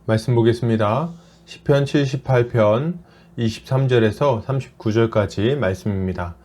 말씀 보겠습니다. 시편 78편 23절에서 39절까지 말씀입니다.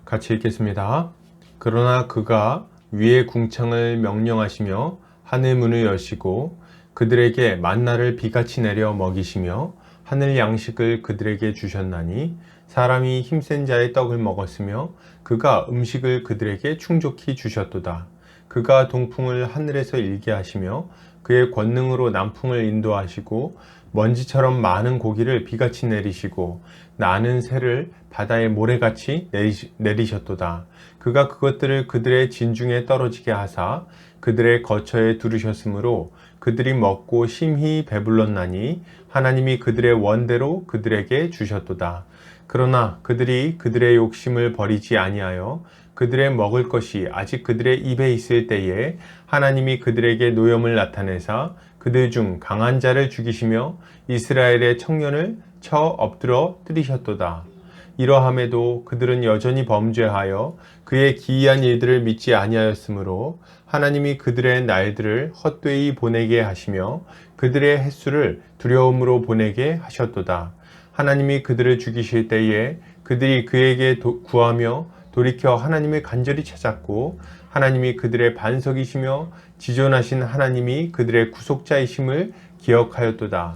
같이 읽겠습니다. 그러나 그가 위의 궁창을 명령하시며 하늘 문을 여시고 그들에게 만나를 비같이 내려 먹이시며 하늘 양식을 그들에게 주셨나니 사람이 힘센 자의 떡을 먹었으며 그가 음식을 그들에게 충족히 주셨도다. 그가 동풍을 하늘에서 일게 하시며 그의 권능으로 남풍을 인도하시고 먼지처럼 많은 고기를 비같이 내리시고 나는 새를 바다의 모래같이 내리셨도다. 그가 그것들을 그들의 진중에 떨어지게 하사 그들의 거처에 두르셨으므로 그들이 먹고 심히 배불렀나니 하나님이 그들의 원대로 그들에게 주셨도다. 그러나 그들이 그들의 욕심을 버리지 아니하여 그들의 먹을 것이 아직 그들의 입에 있을 때에 하나님이 그들에게 노염을 나타내사 그들 중 강한 자를 죽이시며 이스라엘의 청년을 쳐 엎드려 뜨리셨도다. 이러함에도 그들은 여전히 범죄하여 그의 기이한 일들을 믿지 아니하였으므로 하나님이 그들의 날들을 헛되이 보내게 하시며 그들의 횟수를 두려움으로 보내게 하셨도다. 하나님이 그들을 죽이실 때에 그들이 그에게 구하며 돌이켜 하나님을 간절히 찾았고 하나님이 그들의 반석이시며 지존하신 하나님이 그들의 구속자이심을 기억하였도다.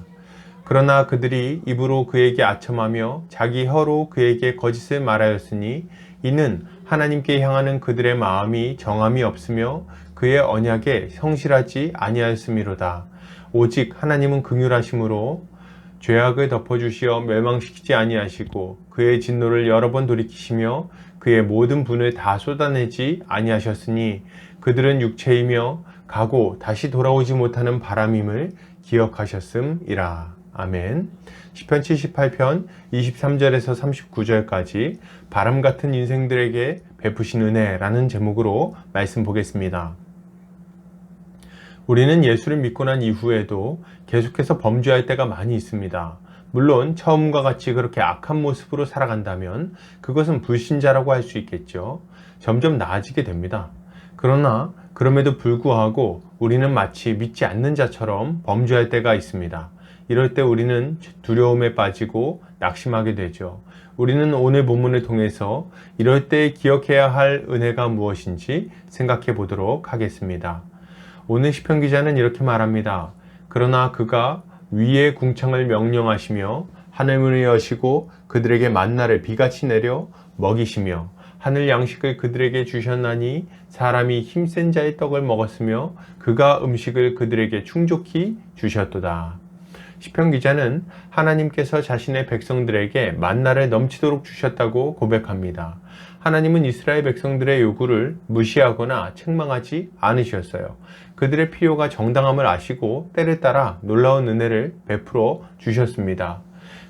그러나 그들이 입으로 그에게 아첨하며 자기 혀로 그에게 거짓을 말하였으니 이는 하나님께 향하는 그들의 마음이 정함이 없으며 그의 언약에 성실하지 아니하였음이로다. 오직 하나님은 긍휼하심으로 죄악을 덮어주시어 멸망시키지 아니하시고 그의 진노를 여러 번 돌이키시며 그의 모든 분을 다 쏟아내지 아니하셨으니 그들은 육체이며 가고 다시 돌아오지 못하는 바람임을 기억하셨음이라. 아멘. 시편 78편 23절에서 39절까지 바람 같은 인생들에게 베푸신 은혜라는 제목으로 말씀 보겠습니다. 우리는 예수를 믿고 난 이후에도 계속해서 범죄할 때가 많이 있습니다. 물론 처음과 같이 그렇게 악한 모습으로 살아간다면 그것은 불신자라고 할 수 있겠죠. 점점 나아지게 됩니다. 그러나 그럼에도 불구하고 우리는 마치 믿지 않는 자처럼 범죄할 때가 있습니다. 이럴 때 우리는 두려움에 빠지고 낙심하게 되죠. 우리는 오늘 본문을 통해서 이럴 때 기억해야 할 은혜가 무엇인지 생각해 보도록 하겠습니다. 오늘 시편 기자는 이렇게 말합니다. 그러나 그가 위의 궁창을 명령하시며 하늘문을 여시고 그들에게 만나를 비같이 내려 먹이시며 하늘 양식을 그들에게 주셨나니 사람이 힘센 자의 떡을 먹었으며 그가 음식을 그들에게 충족히 주셨도다. 시편 기자는 하나님께서 자신의 백성들에게 만나를 넘치도록 주셨다고 고백합니다. 하나님은 이스라엘 백성들의 요구를 무시하거나 책망하지 않으셨어요. 그들의 필요가 정당함을 아시고 때를 따라 놀라운 은혜를 베풀어 주셨습니다.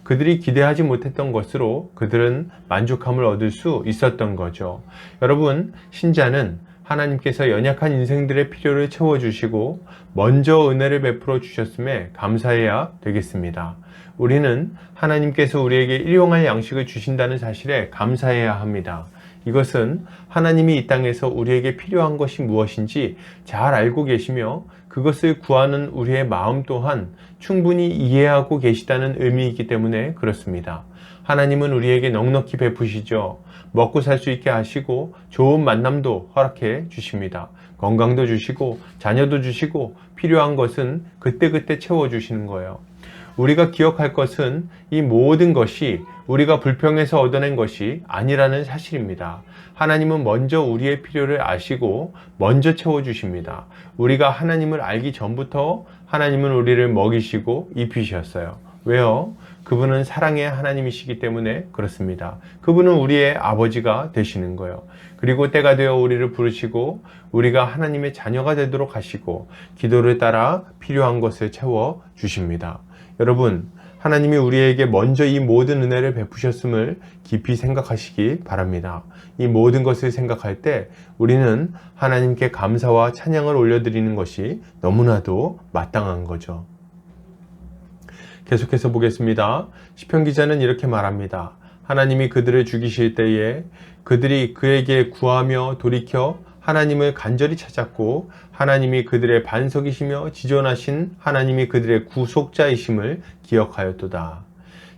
그들이 기대하지 못했던 것으로 그들은 만족함을 얻을 수 있었던 거죠. 여러분, 신자는 하나님께서 연약한 인생들의 필요를 채워주시고 먼저 은혜를 베풀어 주셨음에 감사해야 되겠습니다. 우리는 하나님께서 우리에게 일용할 양식을 주신다는 사실에 감사해야 합니다. 이것은 하나님이 이 땅에서 우리에게 필요한 것이 무엇인지 잘 알고 계시며 그것을 구하는 우리의 마음 또한 충분히 이해하고 계시다는 의미이기 때문에 그렇습니다. 하나님은 우리에게 넉넉히 베푸시죠. 먹고 살 수 있게 하시고 좋은 만남도 허락해 주십니다. 건강도 주시고 자녀도 주시고 필요한 것은 그때그때 채워주시는 거예요. 우리가 기억할 것은 이 모든 것이 우리가 불평해서 얻어낸 것이 아니라는 사실입니다. 하나님은 먼저 우리의 필요를 아시고 먼저 채워주십니다. 우리가 하나님을 알기 전부터 하나님은 우리를 먹이시고 입히셨어요. 왜요? 그분은 사랑의 하나님이시기 때문에 그렇습니다. 그분은 우리의 아버지가 되시는 거예요. 그리고 때가 되어 우리를 부르시고 우리가 하나님의 자녀가 되도록 하시고 기도를 따라 필요한 것을 채워 주십니다. 여러분, 하나님이 우리에게 먼저 이 모든 은혜를 베푸셨음을 깊이 생각하시기 바랍니다. 이 모든 것을 생각할 때 우리는 하나님께 감사와 찬양을 올려드리는 것이 너무나도 마땅한 거죠. 계속해서 보겠습니다. 시편 기자는 이렇게 말합니다. 하나님이 그들을 죽이실 때에 그들이 그에게 구하며 돌이켜 하나님을 간절히 찾았고 하나님이 그들의 반석이시며 지존하신 하나님이 그들의 구속자이심을 기억하였도다.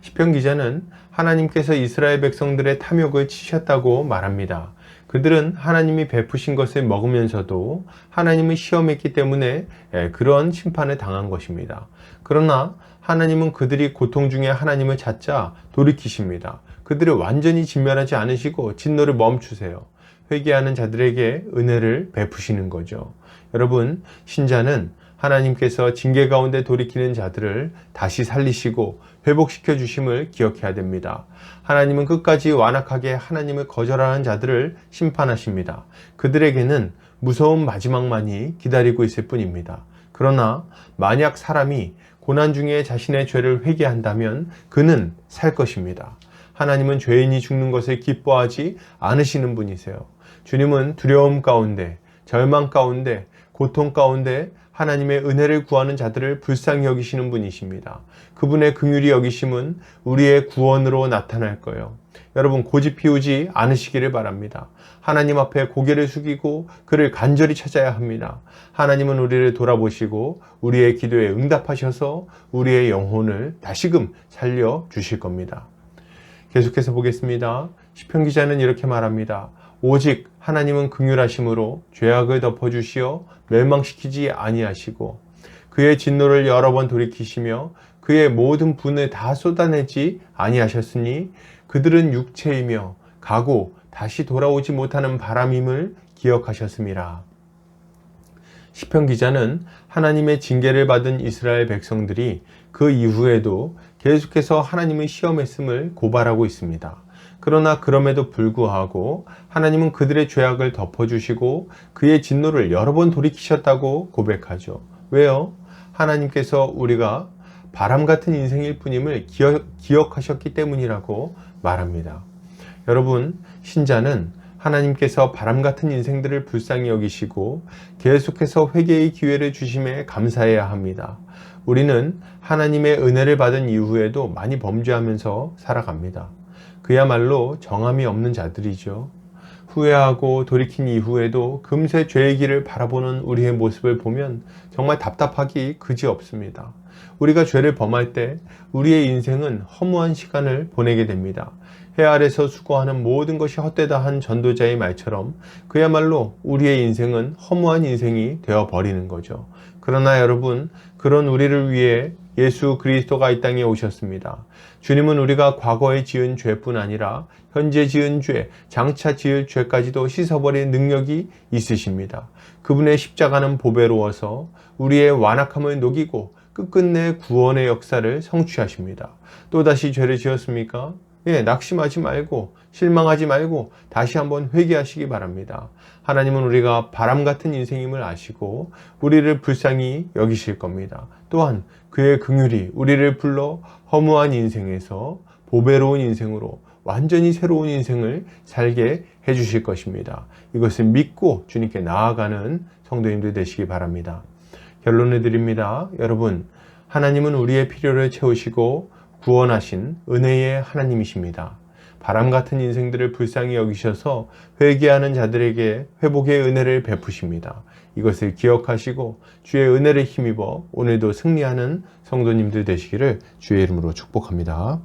시편 기자는 하나님께서 이스라엘 백성들의 탐욕을 치셨다고 말합니다. 그들은 하나님이 베푸신 것을 먹으면서도 하나님을 시험했기 때문에 그런 심판을 당한 것입니다. 그러나 하나님은 그들이 고통 중에 하나님을 찾자 돌이키십니다. 그들을 완전히 진멸하지 않으시고 진노를 멈추세요. 회개하는 자들에게 은혜를 베푸시는 거죠. 여러분, 신자는 하나님께서 징계 가운데 돌이키는 자들을 다시 살리시고 회복시켜 주심을 기억해야 됩니다. 하나님은 끝까지 완악하게 하나님을 거절하는 자들을 심판하십니다. 그들에게는 무서운 마지막만이 기다리고 있을 뿐입니다. 그러나 만약 사람이 고난 중에 자신의 죄를 회개한다면 그는 살 것입니다. 하나님은 죄인이 죽는 것을 기뻐하지 않으시는 분이세요. 주님은 두려움 가운데, 절망 가운데, 고통 가운데 하나님의 은혜를 구하는 자들을 불쌍히 여기시는 분이십니다. 그분의 긍휼히 여기심은 우리의 구원으로 나타날 거예요. 여러분, 고집 피우지 않으시기를 바랍니다. 하나님 앞에 고개를 숙이고 그를 간절히 찾아야 합니다. 하나님은 우리를 돌아보시고 우리의 기도에 응답하셔서 우리의 영혼을 다시금 살려주실 겁니다. 계속해서 보겠습니다. 시편 기자는 이렇게 말합니다. 오직 하나님은 긍휼하심으로 죄악을 덮어주시어 멸망시키지 아니하시고 그의 진노를 여러 번 돌이키시며 그의 모든 분을 다 쏟아내지 아니하셨으니 그들은 육체이며 가고 다시 돌아오지 못하는 바람임을 기억하셨음이라. 시편 기자는 하나님의 징계를 받은 이스라엘 백성들이 그 이후에도 계속해서 하나님의 시험했음을 고발하고 있습니다. 그러나 그럼에도 불구하고 하나님은 그들의 죄악을 덮어주시고 그의 진노를 여러 번 돌이키셨다고 고백하죠. 왜요? 하나님께서 우리가 바람 같은 인생일 뿐임을 기억하셨기 때문이라고 말합니다. 여러분, 신자는 하나님께서 바람 같은 인생들을 불쌍히 여기시고 계속해서 회개의 기회를 주심에 감사해야 합니다. 우리는 하나님의 은혜를 받은 이후에도 많이 범죄하면서 살아갑니다. 그야말로 정함이 없는 자들이죠. 후회하고 돌이킨 이후에도 금세 죄의 길을 바라보는 우리의 모습을 보면 정말 답답하기 그지없습니다. 우리가 죄를 범할 때 우리의 인생은 허무한 시간을 보내게 됩니다. 해 아래서 수고하는 모든 것이 헛되다 한 전도자의 말처럼 그야말로 우리의 인생은 허무한 인생이 되어버리는 거죠. 그러나 여러분, 그런 우리를 위해 예수 그리스도가 이 땅에 오셨습니다. 주님은 우리가 과거에 지은 죄뿐 아니라 현재 지은 죄, 장차 지을 죄까지도 씻어버릴 능력이 있으십니다. 그분의 십자가는 보배로워서 우리의 완악함을 녹이고 끝끝내 구원의 역사를 성취하십니다. 또다시 죄를 지었습니까? 낙심하지 말고 실망하지 말고 다시 한번 회개하시기 바랍니다. 하나님은 우리가 바람 같은 인생임을 아시고 우리를 불쌍히 여기실 겁니다. 또한 그의 긍휼이 우리를 불러 허무한 인생에서 보배로운 인생으로 완전히 새로운 인생을 살게 해주실 것입니다. 이것을 믿고 주님께 나아가는 성도님들 되시기 바랍니다. 결론을 드립니다. 여러분, 하나님은 우리의 필요를 채우시고 구원하신 은혜의 하나님이십니다. 바람 같은 인생들을 불쌍히 여기셔서 회개하는 자들에게 회복의 은혜를 베푸십니다. 이것을 기억하시고 주의 은혜를 힘입어 오늘도 승리하는 성도님들 되시기를 주의 이름으로 축복합니다.